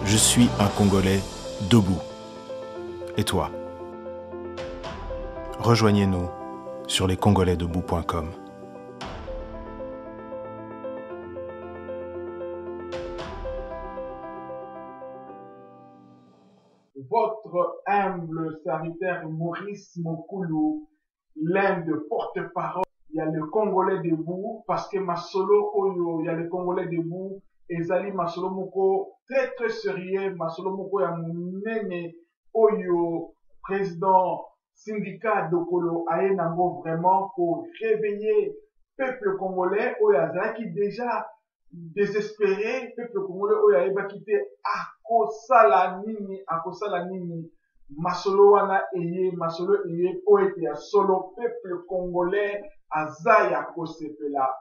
Je suis un Congolais debout. Et toi? Rejoignez-nous sur lescongolaisdebout.com. Votre humble serviteur Maurice Mokulu, l'un de porte-parole, il y a le Congolais debout, parce que Masolo Oyo, il y a le Congolais debout, Ezali Masolo Moko, très sérieux, Masolo Moko ya Mounene Oyo, président syndicat Dokolo Ayenango, vraiment pour réveiller peuple congolais, Oyo Azaki déjà désespéré, peuple congolais Oyo Ayeba quitté akosala nini, Masolo wana eye, Masolo eye, poete ya solo, peuple congolais, azaya kosepela,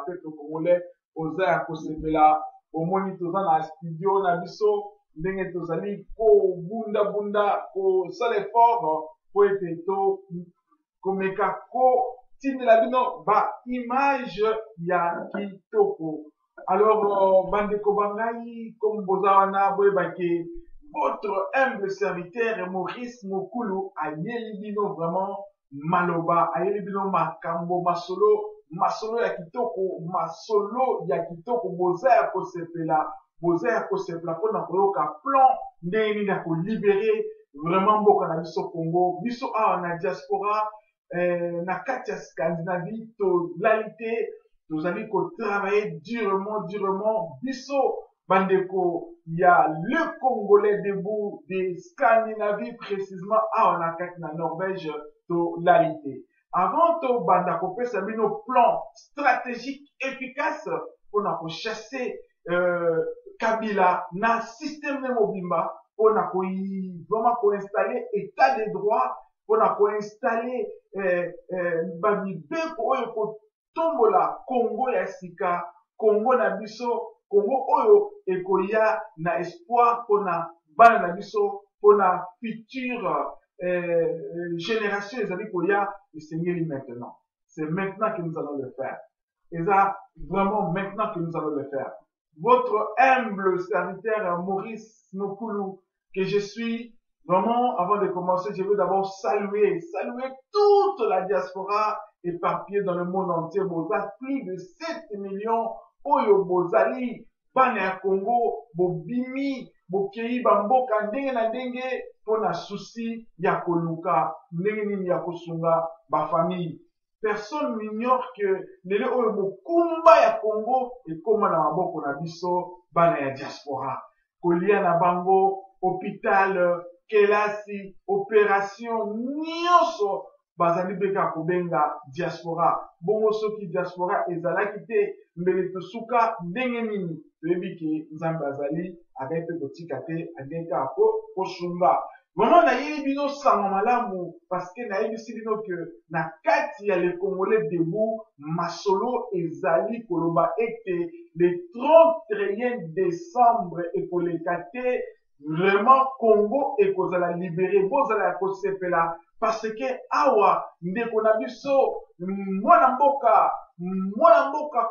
peuple congolais, ozaya kosepela, omoni toza na studio na biso, ndenge tozali ko bunda, ko sala effort, poete to, komeka ko, tindela bino, ba image ya kitoko. Alors, bandeko bangai, comme bozawana, boyebake, votre humble serviteur Maurice Mokulu ayeli bino vraiment maloba, ayeli bino makambo, masolo ya kitoko, boza ya kosepela pona koyoka plan ndenge nini ya kolibere vraiment mboka na biso Congo, biso awa na diaspora, na kati ya Scandinavie, tozali tozali kotravailler durement, biso bandeko, il y a le Congolais debout de Scandinavie, précisément à na Norvège, to l'alité. Avant to banda kopesa bino plan stratégique efficace pour na chasser Kabila na système de mobimba, pour na vraiment ko installer état de droit, pour na ko installer bamibe oyo ko tombola Congo ya sika, Congo na biso, Congo oyo ekoya na espoir pona bana na biso, pona future génération ezali koya esengeli maintenant. C'est maintenant que nous allons le faire. Et ça, vraiment maintenant que nous allons le faire. Votre humble serviteur Maurice Mokulu, que je suis, vraiment, avant de commencer, je veux d'abord saluer toute la diaspora éparpillée dans le monde entier. Boza, plus de 7 millions, oyo bozali, bana ya Congo, bobimi, bokei bamboka, ndenge na ndenge, pona souci ya koluka, ndenge nini ya kosunga, ba famille. Personne n'ignore que lele oyo bokumba ya Congo, ekoma na maboko na biso, bana ya diaspora. Kolia na bango, hôpital, kelasi, opération, nyonso, bazali beka kobenga diaspora. Bongo soki diaspora ezalaki te, mbele tosuka ndenge nini, toyebi ke Nzambe azali, akayepe kotika te, adeka kosunga. Vraiment nayebi bino sango malamu, parce que nayebisi bino que na kati ya le Congolais debout, masolo ezali koloba ete le 31 décembre ekoleka te, vraiment Congo ekozala libéré, bozala ya kosepela, parce que awa ndeko na biso mwana mboka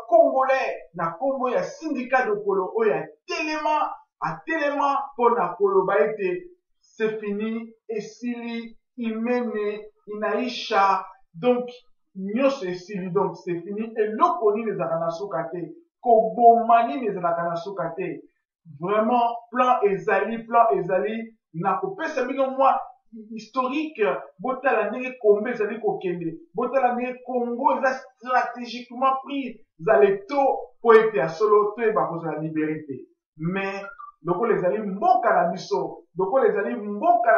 congolais na kombo ya syndicat de Kolo oyo atelema pona koloba ete c'est fini, esili, imene, inaisha, donc nyonso esili, donc c'est fini, eloko nini ezalaka na suka te, koboma nini ezalaka na suka te. Vraiment, plan ezali, na kopesa bino mwa historique, botala ndenge Kombe ezali kokende, botala ndenge Congo eza stratégiquement pris za leto po ete ya solo to eba kozala liberté. Mais lokola ezali mboka na biso, ezali mboka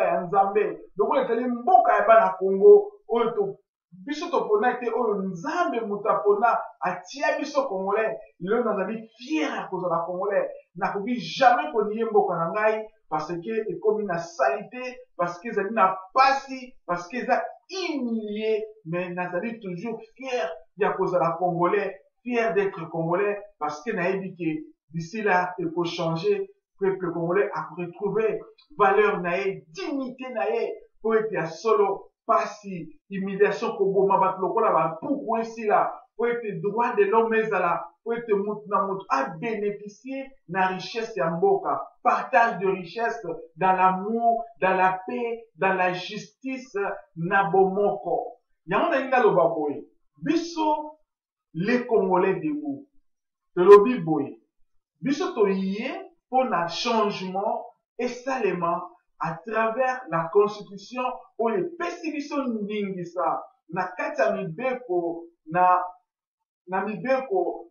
ya Nzambe, lokola ezali mboka ya bana Congo, oyo to biso topona ete oyo Nzambe mutu apona atia biso Congolais, lelo nazali fier ya kozala Congolais, nakoki jamais konie mboka na ngai, parce que ekomi na salité, parce que ezali na pasi, parce que eza humilié, mais nazali toujours fier ya kozala Congolais, fier d'être Congolais, parce que nayebi ke d'ici là, il faut changer, peuple congolais a retrouvé valeur nae, dignité nae, pour être solo, pasi, humiliation, koboma, bat lokola, ba, pourquoi ici là, pour être droit de l'homme ezala, pour être à bénéficier de la richesse yamboka, partage de richesse dans l'amour, dans la paix, dans la justice, na bomoko. Yamona inga lo baboye. Biso, les Congolais debout. De lobi boye. Biso to yé pour un changement et salement à travers la constitution où les pessimistes n'ingisa na kata mibeko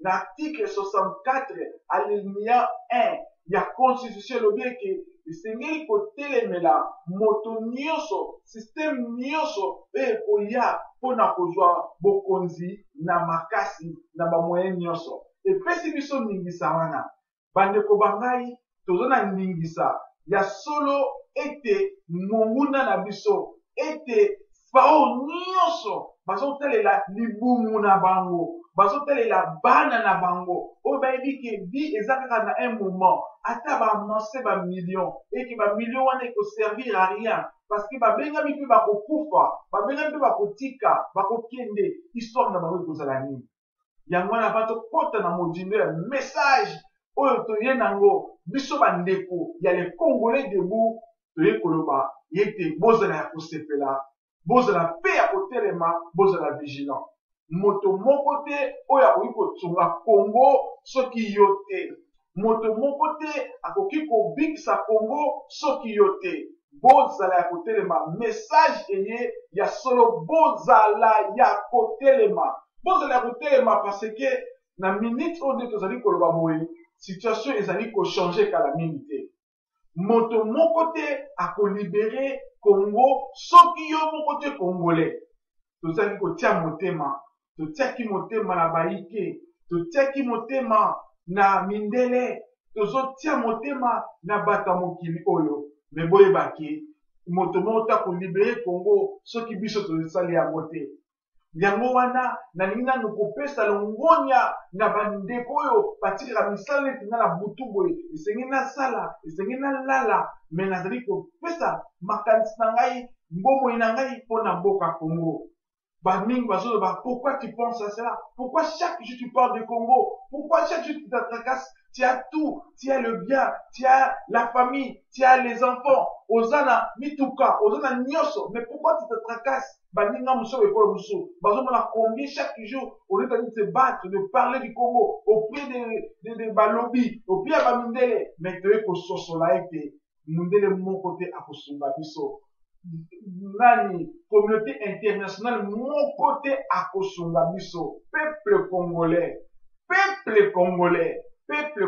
na article 64 alinéa 1 ya constitution lobi ke esengeli kotelemela moto nyonso système nyonso ekoya mpona kozwa bokonzi na makasi na bamoyen nyonso epesi biso ningisa wana bandeko bangai toza na ningisa ya solo ete monguna na biso ete fao nyonso bazotalela libumu na bango bazotalela bana na bango oyo bayebi ke bi eza kaka na un moment ata bamanse bamillion eke bamillion wana ekoservir à rien parce que babengami mpe bakokufa babengami mpe bakotika bakokende histoire na bango ekozala nini yango wana pa tokota na modindo ya message oyo toye nango biso bandeko ya le Congolais debout toye koloba yete bozala ya kosepela bozala mpe ya kotelema bozala vigilant moto moko te oyo akoki kotunga Congo soki yo te moto moko te akoki kobikisa Congo soki yo te bozala ya kotelema message eye ya solo bozala ya kotelema bozala ya kotelema parce que na minute oyo nde tozali koloba boye situation ezali kochange kala mingi te moto moko te akolibere Congo soki yo moko te Congolais tozali kotia motema totiaki motema na baike totiaki motema na mindele tozotia motema na bato ya mokili oyo me boyebaki moto moko te akolibere Congo soki biso tozosali yango te yango wana nalingi nanu kopesa longonya na bandeko oyo batikaka misala neti nga na butu boye esengi nasala esengi nalala me nazali kopesa makanisi na ngai mbomoi na ngai mpo na mboka Congo bamingi bazoloba pourquoi tu penses à cela pourquoi chaque jour tu parles de Congo pourquoi chaque jour tu t'attacasses tu as tout tu as le bien tu as la famille tu as les enfants ozana mituka ozana nyonso mais pourquoi tu te tracasses baninga muso ekolo muso bazomona combien chaque jour on est en train de se battre de parler du Congo au prix de balobi au prix ya bamindele mais toye kososola ete mundele moko te akosunga biso nani communauté internationale moko te akosunga biso peuple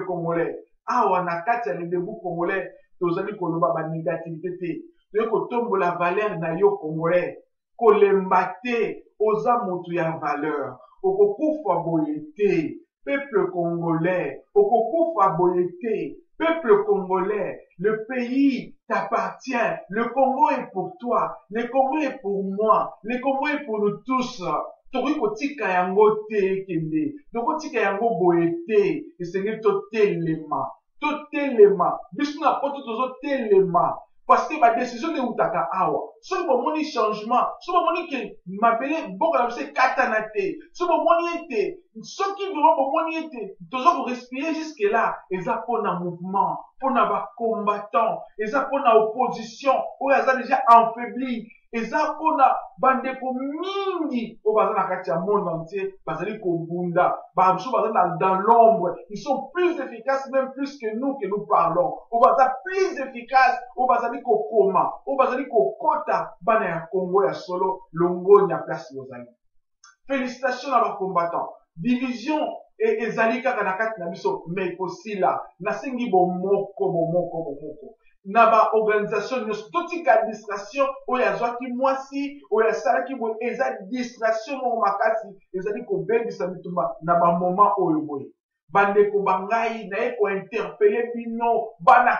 congolais awa na kati ya ledebu congolais tozali koloba banégativité te toye kotombola valeur na yo congolais kolemba te oza moto ya valeur okokufa boye te peuple congolais okokufa boye te peuple congolais le pays t'appartient le Congo est pour toi le Congo est pour moi le Congo est pour nous tous tokoki kotika yango te kende tokotika yango boye te esengeli totelema biso na poto tozotelema parce que ma décision de utaka awa soki bomoni changement soki bomoni ke mabele mboka na biso ekatana te soki bomoni ete soki vraiment bomoni ete toza korespire jusque là eza mpona mouvement mpona bacombattant eza mpona opposition oyo aza déjà affaibli eza mpona bandeko mingi oyo baza na kati ya monde entier bazali kobunda bamosusu baza dans l'ombre ils sont plus efficaces même plus que nous parlons oyo baza plus efficaces oyo bazali kokoma oyo bazali kokota bana ya Congo ya solo longonya place bozali félicitations na bacombattant division ezali kaka na kati na biso mais ekosila nasengi bomoko na baorganisation nyonso totika distraction oyo azwaki mwasi oyo asalaki boye eza distraction moko makasi ezali kobebisa bitumba na bamoma oyo boye bandeko bangai naye kointerpele bino bana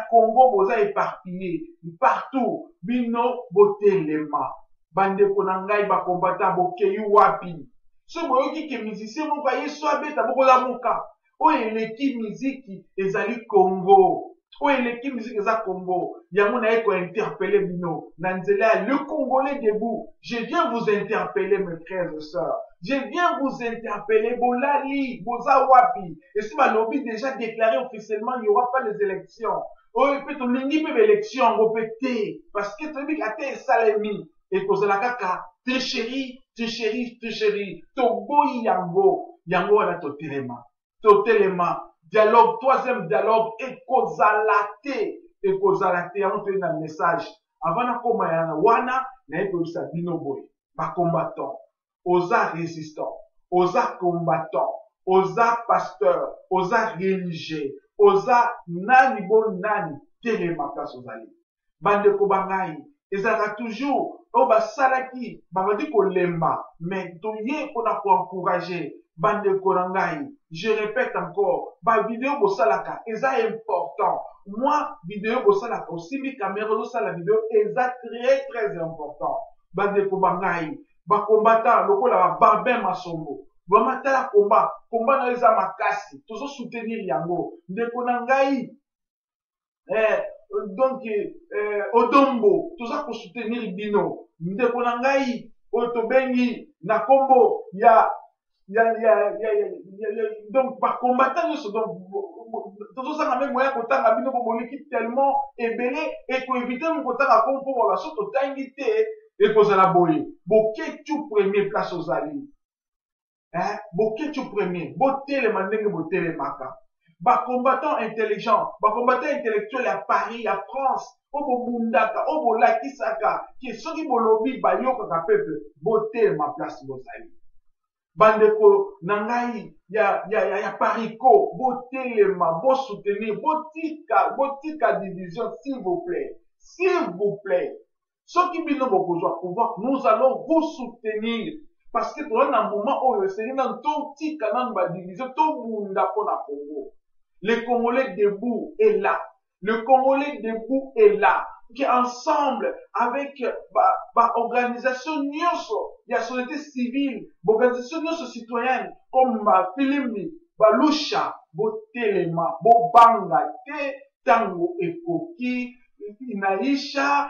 Congo boza éparpillé partout bino botelema bandeko na ngai bakombata bokei wapi so boyoki ke musicien moko aye so abeta bokoza moka oyo eleki miziki ezali Congo oyo eleki musique eza Congo yango naye kointerpelle bino na nzela le Congolais debout. Je viens vous interpeller mes frères et sœurs, je viens vous interpeller bolali boza wapi. Et si balobi déjà déclaré officiellement il n'y aura pas les élections, oyo mpe tolingi mpe baélection yango mpe te parce que toyebi ate esalemi ekozala kaka tricherie toboyi yango wana totelema dialogue, troisième dialogue, ekozalate, yango toye na message. Avant na koma ya wana, na ekoyisa bino boye. Ba combattant, oza résistant, oza combattant, oza pasteur, oza religieux, oza nani bon nani, telema place ozali. Bandeko bangai, ezaka toujours, o basalaki, babadi kolemba, mais toye pona ko encourager. Bandeko nangai, je répète encore, ba vidéo bosalaka, eza important. Moi, vidéo bosalaka, aussi mi caméra la vidéo, eza très important. Bandeko bangai, ba combattant, lokola ba Barbin Masombo. Vraiment tala combat na eza makasi, tozo soutenir yango. Ndeko nangai, donc, Odombo, toza ko soutenir bino. Ndeko nangai, otobengi, na kombo, donc par combattant donc tout ça même moyen kotanga bino boliki tellement ebele et ko éviter mon kotanga comme pour la sorte tangité et kozala boye boketu premier place aux alliés boketu premier botele mandenge botele maka ba combattant intelligent ba combattant intellectuel à Paris à France obo bundaka obo lakisaka ki soki bolobi bayoka ka peuple botele ma place aux alliés. Bandeko nangai ya pariko botelema bo soutenir botika division s'il vous plaît soki bino bokozwa pouvoir nous allons vous soutenir parce que dans un moment où le Seigneur tika nan ba division to bunda pona Congo. Le Congolais debout est là, le Congolais debout est là, qui ensemble avec organisation nyonso ya société civile, organisation nyonso citoyenne comme Filimbi, Balusha, Botelema, Bobanga, Te, Tango Ekoki, Inaisha,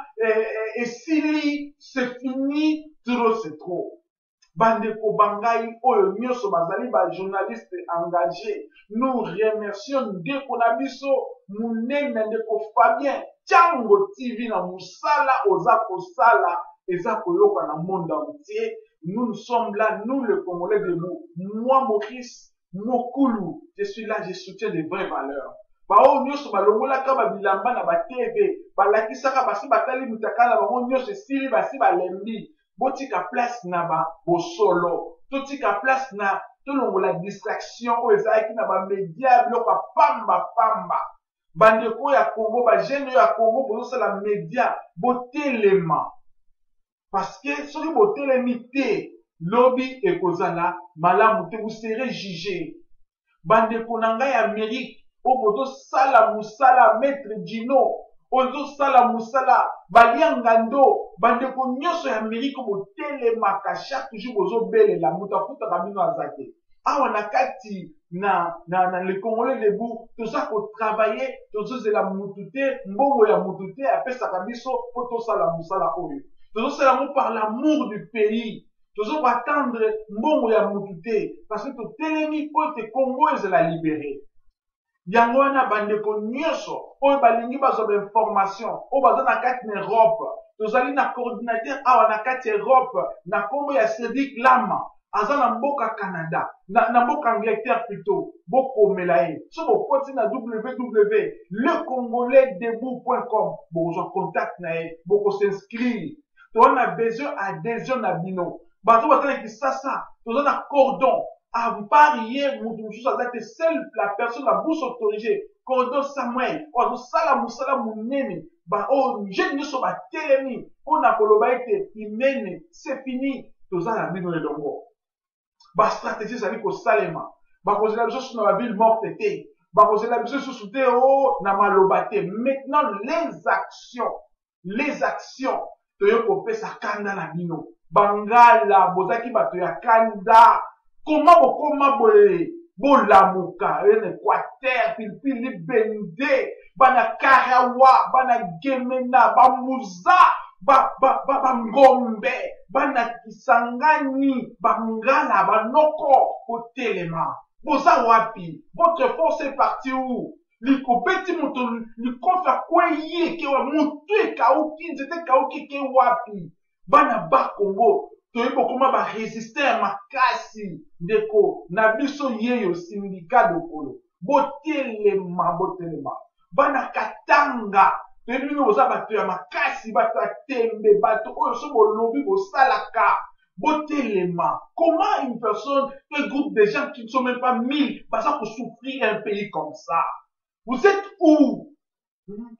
Esili, c'est fini, trop c'est trop. Bandeko Bangai, oyo nyonso bazali ba journaliste engagé. Nous remercions Ndeko Nabiso, Munene Ndeko Fabien, Tiango TV na Musala, Ozako Sala, Ezako Yoka na monde entier. Nous sommes là, nous le Congolais debout. Moi, Maurice, Mokulu, je suis là, je soutiens des vraies valeurs. Bao nyonso balongola ka bilamba na ba TV, balakisaka basi batali mutakala bango nyonso sili basi balembi. Botika place na ba bosolo, totika place na tolongola distraction o ezaki na ba média biloko pamba. Bandeko ya Congo, ba jeune ya Congo bozo la média botelema. Parce que soki botelemi te, lobby ekozala malamu te, vous serez jugé. Bandeko na ngai Amérique, o bozo sala musala maître Dino, ozo sala musala baliangando, bandeko nyonso ya Amérique botelemaka chaque jour bozo belela mutafuta kabino azate. Awa na kati na le Congolais debout, toza ko travailler, tozo zela mutute, mbongo ya mutute apesa kabiso po tosala musala oyo. Tozo sala mo par l'amour du pays. Tozo ko attendre mbongo ya mutute parce que totelemi po te Congo ezala libéré. Yango wana bandeko nyonso oyo balingi bazwa information oyo baza na kati na Europe, tozali na coordinateur awa na kati ya Europe na kombo ya Cédric Lama aza na mboka Canada na mboka Angleterre plutôt bokomela ye so bokoti na www.lecongolaisdebout.com bokozwa contact na ye bokosinscrire toza na besoin adhésion na bino bato baza na Kisasa toza na cordon à parier seule la personne la bouche autorisée cordon Samuel ou sala musala munene ba o jeune so ba telemi on a koloba ete imene c'est fini toza na bino elongo ba stratégie ça dit ko salema ba kozela biso na ba ville morte te ba kozela biso sous te o na maloba te. Maintenant les actions toyo ko pesa kanda na bino bangala bozaki bato ya kanda. Comment bolamuka en Équateur, Pilipili Bende, bana Karawa, bana Gemena, Bamuza, Ngombe, bana Kisangani, Bangala, Banoko, Botelema. Boza wapi? Votre force est partie où? Liko beti moto, liko fa kweye, ke wa mutu e kauki, nzete kauki ke wapi? Bana ba Congo, toyebo koma ba résister makasi, ndeko, na biso yeyo syndicat dokolo. Botelema. Bana Katanga, toyebi bino boza bato ya makasi, bato ya tembe, bato oyo so bolobi bosalaka. Botelema. Comment une personne, un groupe de gens qui ne sont même pas 1000, va pour souffrir un pays comme ça? Vous êtes où?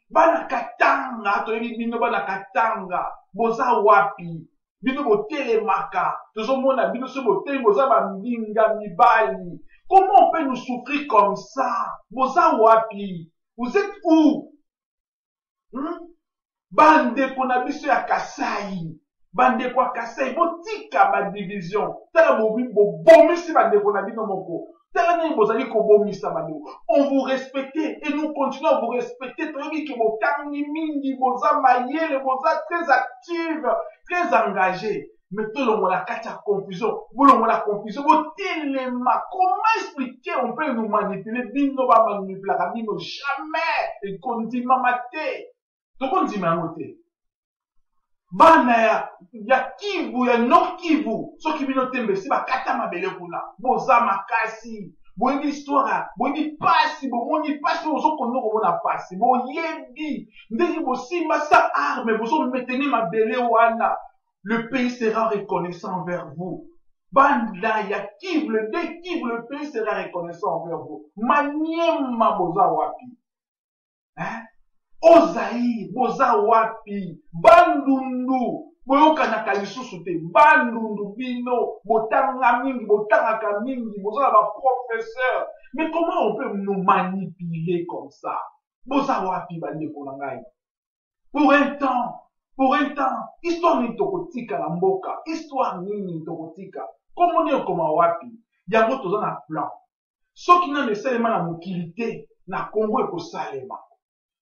Bana Katanga, toyebi bino bana Katanga, boza wapi? Bino botelemaka, tozomona bino so boteli boza ba mbinga mibali. Comment on peut nous souffrir comme ça? Boza wapi? Vous êtes où? Bande pour na biso ya Kasai. Bande kwa Kasai, botika ba division. Tala bomisi bande pour na bino moko. Tala na bozali ko bomisa bande. On vous respecte et nous continuons à vous respecter. Toyebi ke botangi mingi, boza mayele, boza très active, très engagé. Mais tout le monde a la confusion. Vous le monde la confusion. Comment expliquer? On peut nous manipuler. Bino va manipuler. Bino jamais. Et qu'on dit mamate. Donc on dit mamate. Bana ya Kivu, ya Nord Kivu. So ki bino tembe si ba kata mabele kuna. Boza makasi. Boyebi histoire. Boyebi pasi. Boyebi pasi. Bozo kono kona pasi. Boyebi. Ndeki bosimba sa arme. Bozo meteni mabele wana. Le pays sera reconnaissant envers vous. Banda ya Kivu, le Kivu, le pays sera reconnaissant envers vous. Maniema boza wapi. Hein? Ozaï, boza wapi. Bandundu, boyoka na kalisusu te. Bandundu bino, botanga mingi, botanga mingi, boza ba professeur. Mais comment on peut nous manipuler comme ça? Boza wapi bande konangai. Pour un temps, histoire ni tokotika la mboka, histoire ni tokotika. Comment on est comme wapi? Yango toza na plan. Soki na meselema na mokilité, na Congo e ko salema.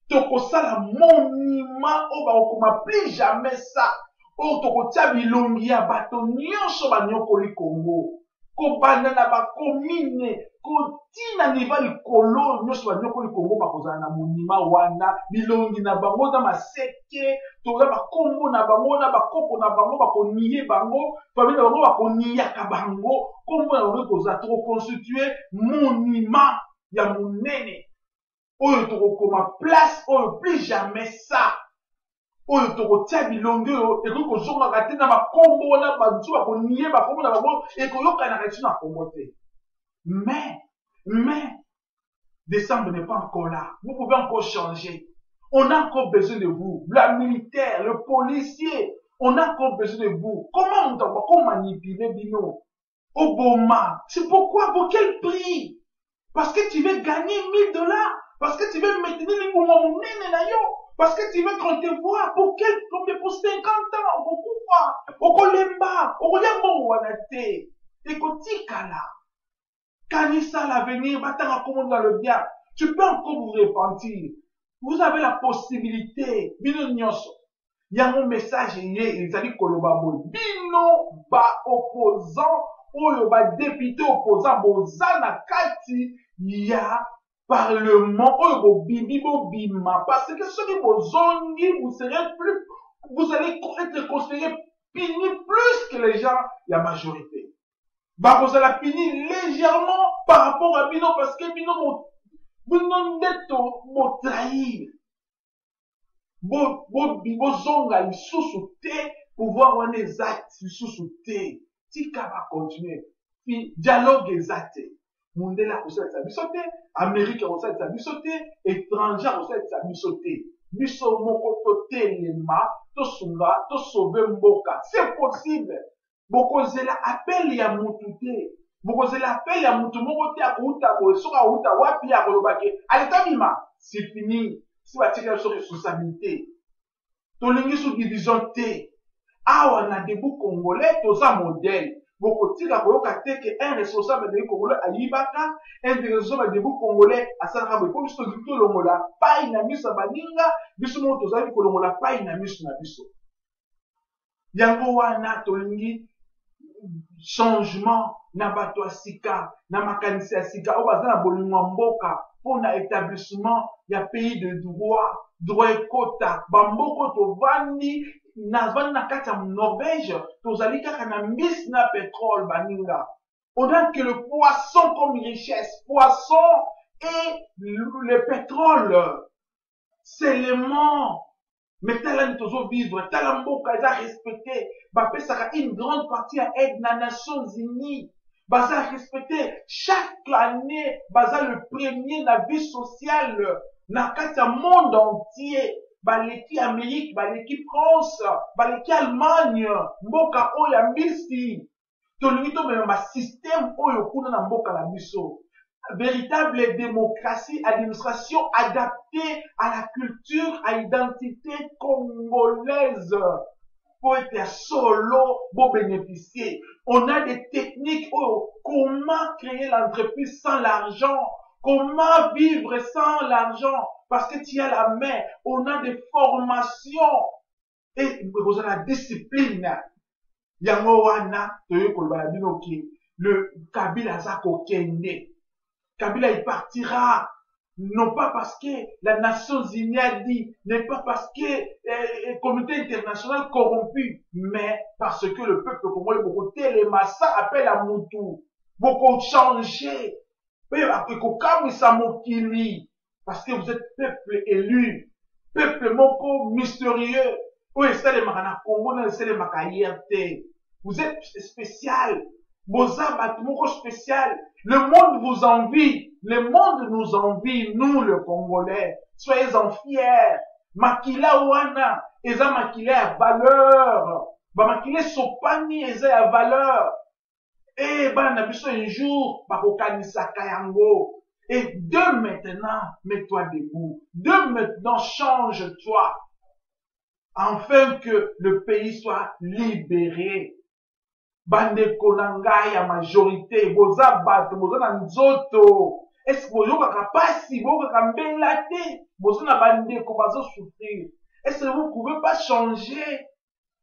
Toko sala monument o ba okoma plus jamais ça. O toko tia bilongi ya bato nyonso ba nyokoli Congo. Ko banda na ba commune, ko tina niva likolo nyonso ba nyokoli Congo ba kozala na monument wana, bilongi na bango na maseke, toza ba kombo na bango na ba koko na bango ba koniye bango, famille na bango ba koniya ka bango, kombo na bango kozala to constituer monument ya monene. Oyo toko koma place oyo plus jamais ça. Oyo toko tia bilongi oyo eko kozonga kate na bakombo na bantu bakoniye bakombo na bango eko yoka na kati na Congo te. Mais décembre n'est pas encore là. Vous pouvez encore changer. On a encore besoin de vous. Le militaire, le policier, on a encore besoin de vous. Comment on manipuler bino? Obama. C'est pourquoi? Pour quel prix? Parce que tu veux gagner $1000. Parce que tu veux maintenir les mouvements parce que tu veux qu'on te voit pour 50 ans, beaucoup fois, au Kolemba, au Kolemba, Wanate, et Kotikala. Kanissa l'avenir, Batara comment dans le bien, tu peux encore vous repentir. Vous avez la possibilité, Bino Nyonso. Il y a mon message, ils allaient Koloba Boy. Bino, ba opposant, ou ba député opposant, Bozana Kati, il y a Parlement, parce que ceux qui vous ont dit, vous allez être considérés punis plus que les gens, la majorité. Bah, vous allez punir légèrement par rapport à Bino, parce que Bino, vous n'êtes pas trahir. Vous zonga, ils sous-souté, pouvoir avoir des actes, ils sous-souté. Tika va continuer. Puis, dialogue exact. Mondela kosalisa biso te, Amérique kosalisa biso te, étranger kosalisa biso te. Biso moko totelema, tosunga, tosauve mboka. C'est possible. Bokozela appel ya mutu te. Bokozela appel ya mutu moko te akouta boye, soka akouta wapi ya kolobake. Aleta bima, c'est fini. Si batika sur responsabilité. Tolingi sous division te. Awa na debu congolais, toza modèle. bokotika koyoka te ke un responsable de congolais ayibaka, un responsable de congolais asalaka boye, po biso tolingi tolongola pai na miso ya baninga, biso moko tozali kolongola pai na miso na biso. Yango wana tolingi changement na bato ya sika, na makanisi ya sika, oyo baza na bolingo ya mboka, pour na établissement ya pays de droit, droit ekota, bamboko tovandi, na kati ya Norvège, tozali kaka na mbisi na pétrole baninga. On a que le poisson comme richesse, poisson et le pétrole, c'est l'élément. Mais talent toujours vivre, talent mboka eza respecté, bapesaka une grande partie à aide na Nations Unies, baza respecté chaque année, baza le premier na vie sociale, na kati ya monde entier, baleki Amérique, baleki France, baleki Allemagne, mboka oyo ya mbisi, tolingi tomema ba système oyo kuna na mboka la biso. Véritable démocratie, administration adaptée à la culture, à l'identité congolaise. Pour être solo, pour bénéficier. On a des techniques, comment créer l'entreprise sans l'argent, comment vivre sans l'argent, parce que tu as la main. On a des formations et vous avez la discipline. Yango wana, le Kabila Zako Kende. Kabila il partira, non pas parce que la Nations Unies a dit, n'est pas parce que le communauté internationale corrompu, mais parce que le peuple congolais, beaucoup télémassa appelle à Moutou, beaucoup changer, parce que vous êtes peuple élu, peuple moko mystérieux, vous êtes spécial. Spécial. Le monde vous envie. Le monde nous envie, nous, le Congolais. Soyez-en fiers. Makila wana, eza makila à valeur. Ba makila sopani eza à valeur. Eh, ben, nabiso un jour, bakokanisa kayango. Et de maintenant, mets-toi debout. De maintenant, change-toi. Afin que le pays soit libéré. Bandeko na ngai ya majorité, boza bato, boza na nzoto. Est-ce que bozo kaka pasi, bozo kaka mbela te, bozo na bandeko bazo souffrir. Est-ce que vous ne pouvez pas changer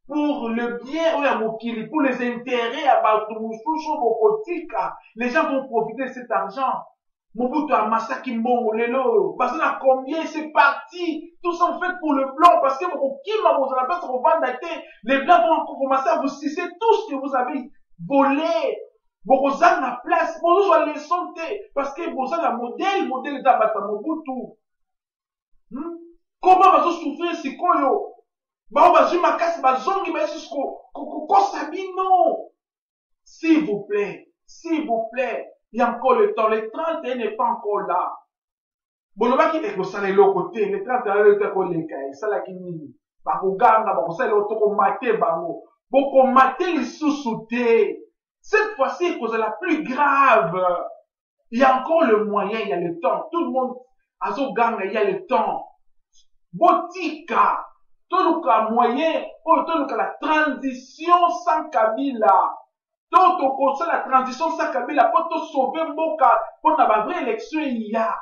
pour le bien ou ya mokili, pour les intérêts à bato mususu bokotika? Les gens vont profiter de cet argent. Mobutu a massacré Mbongo lelo, parce que combien c'est parti, tout ça fait pour le blanc, parce que les blancs vont commencer à vous cesser tout ce que vous avez volé. Vous avez la place, vous avez les santé, parce que vous avez le modèle d'Abata Mobutu. Comment vous souffrir si koyo? S'il vous plaît, s'il vous plaît. Il y a encore le temps. Le 31 n'est pas encore là. Bolobaki ekosala eloko te. Le 31 est encore leka. Esalaki nini? Bakoganga, bakosala eloko tokomate bango. Bokomate lisusu te. Cette fois-ci, la plus grave. Il y a encore le moyen, il y a le temps. Tout le monde, azoganga, il y a le temps. Botika. Tout le moyen, tout la transition sans Kabila. Donc, on conseille la transition sans Kabila pour te sauver Mboka, pour la vraie élection, il y a.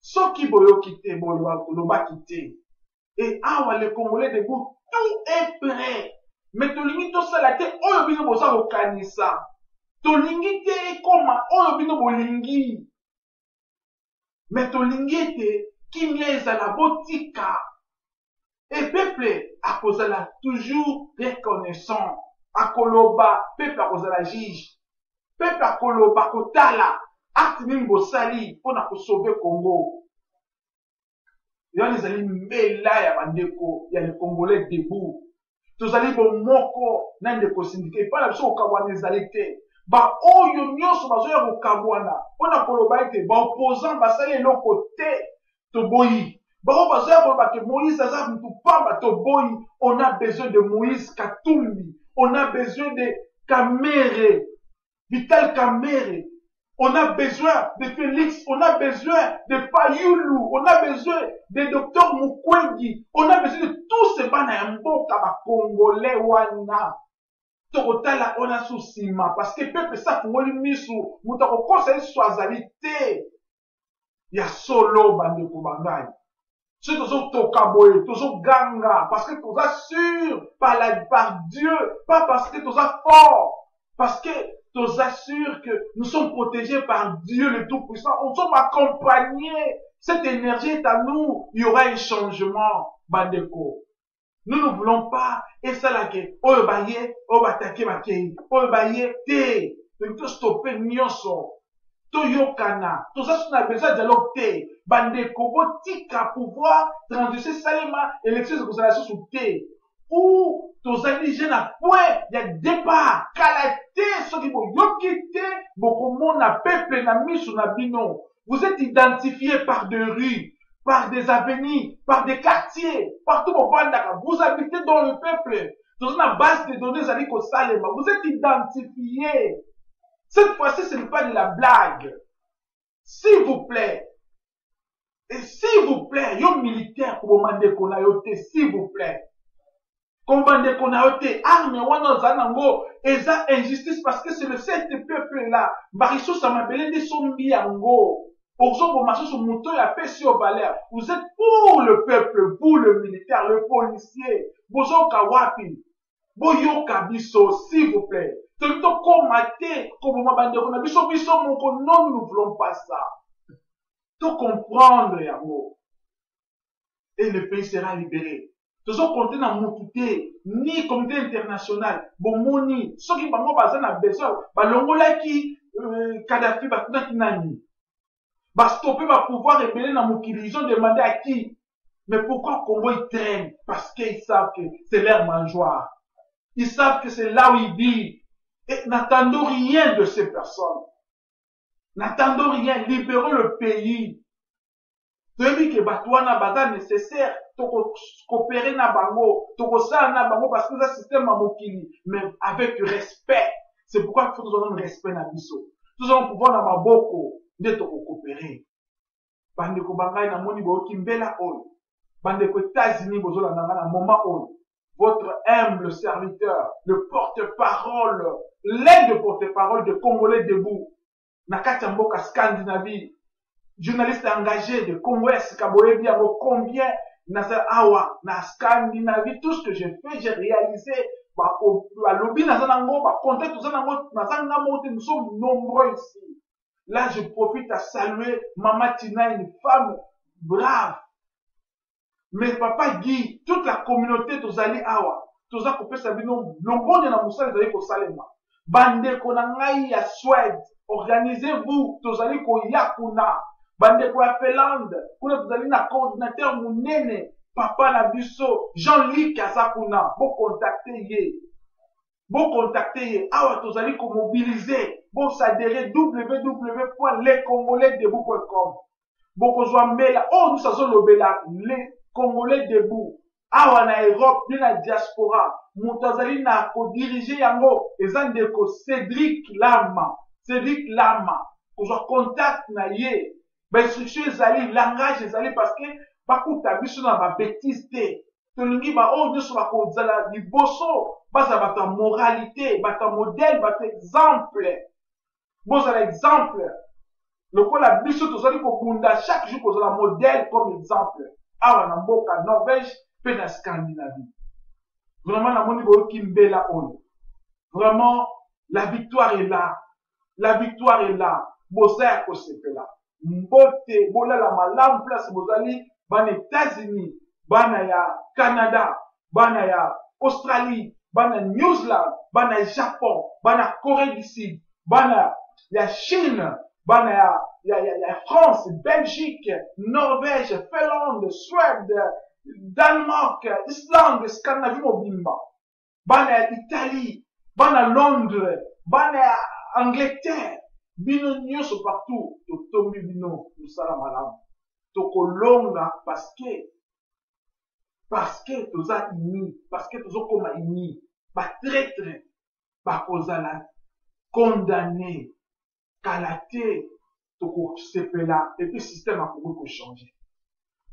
Ce qui boyo quitter, boyo quitter. Et awa, les Congolais debout, tout est prêt. Mais to limite tout ça la tête, oyo bino bosa au kanisa. To lingite comme oyo bino bolingi. Mais to lingite, qui mieza la botika. Et peuple, à cause de la toujours reconnaissant. Akoloba, peuple à cause de la juge. Peuple à Koloba, Kotala, acte nimbo sali, pour na sauver Congo. Il y a les alliés mbela ya bandeko, il y a les Congolais debout. Tous alliés bon moko, nan de ko syndiqué, pas la chose au Kawana les alliés. Ba oyo nyonso bazoya ko Kawana, pour na Koloba ete, ba opposant basali l'autre côté, to boyi. Ba bazoya ko ba ke Moïse aza mutu pamba to boyi, on a besoin de Moïse Katumbi. On a besoin de Kamere, Vital Kamere. On a besoin de Félix. On a besoin de Fayoulou. On a besoin de Dr Mukwege. On a besoin de tous ces banayambo kaba Congolais wana. tokotala ona sous sima parce que peuple ça fungoli misu mutu akokosa so azali te ya solo bandeko bangai si tozotoka boye tozoganga parce que toza sûr par Dieu pas parce que toza fort parce que toza sûr que nous sommes protégés par Dieu le Tout-Puissant, nous sommes accompagnés, cette énergie est à nous, il y aura un changement bandeko. Nous ne voulons pas, et ça là que, oyo baye, oyo batake bakei, oyo baye te, to stopper nyonso, to yokana, to ça on a besoin de dialogue te, bandeko, botika pouvoir transiter salema, élection de consolation sous te, ou tozali jeune à point, il y a départ, kalate, ceux qui vont yokite, bokomona peuple na misu na bino, vous êtes identifiés par des rues, par des avenues, par des quartiers, partout au Bandaka. Vous habitez dans le peuple. Dans une base de données, vous êtes identifiés. Cette fois-ci, ce n'est pas de la blague. S'il vous plaît. Et s'il vous plaît, yo militaire pour demander qu'on a yoté, s'il vous plaît. Comme demander qu'on a yoté, arme, wana zanango, et ça injustice parce que c'est le seul peuple-là. Bariso, ça m'appelait des zombies ango. Vous êtes pour le peuple, pour le militaire, le policier. S'il vous plaît. Nous ne voulons pas ça. Tout comprendre, et le pays sera libéré. Nous avons compté dans mon ni comité international, bomoni, ceux qui ont besoin, balongolaki, Kadhafi, Nani. Stopper va pouvoir révéler dans mon qu'ils ont demandé à qui? Mais pourquoi Congo ils traînent? Parce qu'ils savent que c'est leur mangeoire. Ils savent que c'est là où ils vivent. Et n'attendons rien de ces personnes. N'attendons rien. Libérons le pays. Celui que Batouana Baza nécessaire, toko coopérer na bango, toko sa na bango parce que c'est un système à Mokili, mais avec respect. C'est pourquoi il faut nous donner respect na biso. Nous allons pouvoir na maboko. Nde toko coopérer. Bandeko bangai na moni bo kimbela oyo. Bandeko États-Unis bozola nanga na moment oyo. Votre humble serviteur, le porte-parole, l'aide porte-parole de Congolais debout. Na kati ya mboka Scandinavie. Journaliste engagé de Congolais Kaboye bien combien na awa na Scandinavie tout ce que j'ai fait, j'ai réalisé ba lobby na zanango ba contact tout zanango na zanango nous sommes nombreux ici. Là, je profite à saluer Maman Tina, une femme brave. Mais Papa Guy, toute la communauté, tous allés awa. Tous à couper sa bino, l'ongon de la moussa, les allés ko salema. Bande konangai ya Suède. Organisez-vous, tous allés ko yakuna. Bande ko ya Finlande. Kuna tous allés na coordinateur mounene. Papa Nabiso, Jean-Luc Azakuna. Bon contacter ye. Bon contacter, awa tozali ko mobiliser, bon s'adhérer www.lescongolaisdebout.com. Bon kozwa mbela, oh nous savons lobela, les Congolais debout. Awa na Europe, ni na diaspora, mutazali na ko diriger yango, ezandeko Cédric Lama, kozwa contact na ye, ba instruction ezali, langage ezali parce que bakuta biso na ba bêtise te. Tolingi ba oh nyonso bakozala liboso baza bata moralité bata modèle bata exemple bozala exemple lokola biso tozali kobunda chaque jour kozala modèle comme exemple awa na mboka Norvège pe na Scandinavie. Vraiment namoni boyoki mbela oyo. Vraiment la victoire est là, bozaya kosepela mbote bolala malamu place bozali bana États-Unis, bana ya Canada, bana ya Australie, bana New Zealand, bana Japon, bana Corée du Sud, bana ya Chine, bana ya France, Belgique, Norvège, Finlande, Suède, Danemark, Islande, Scandinavie mobimba, bana ya Italie, bana Londres, bana ya Angleterre, bino nyonso partout, totombi bino, musala malamu. Tokolonga parce que toza unis, parce que tozo koma unis, ba traître, ba kozala condamné, kalaté, toko sepela, et puis système a pour changer.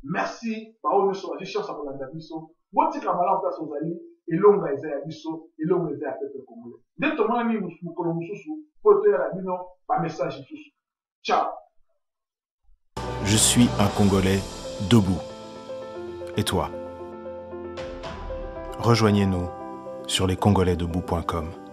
Merci, ba ono so, j'ai chance à kolanda biso. Botika malamu place ozali, elonga eza ya biso, elonga eza ya peuple congolais. Nde tomoni mokolo mosusu mpo toyela bino bamessage mosusu. Ciao. Je suis un Congolais debout. Et toi? Rejoignez-nous sur lescongolaisdebout.com.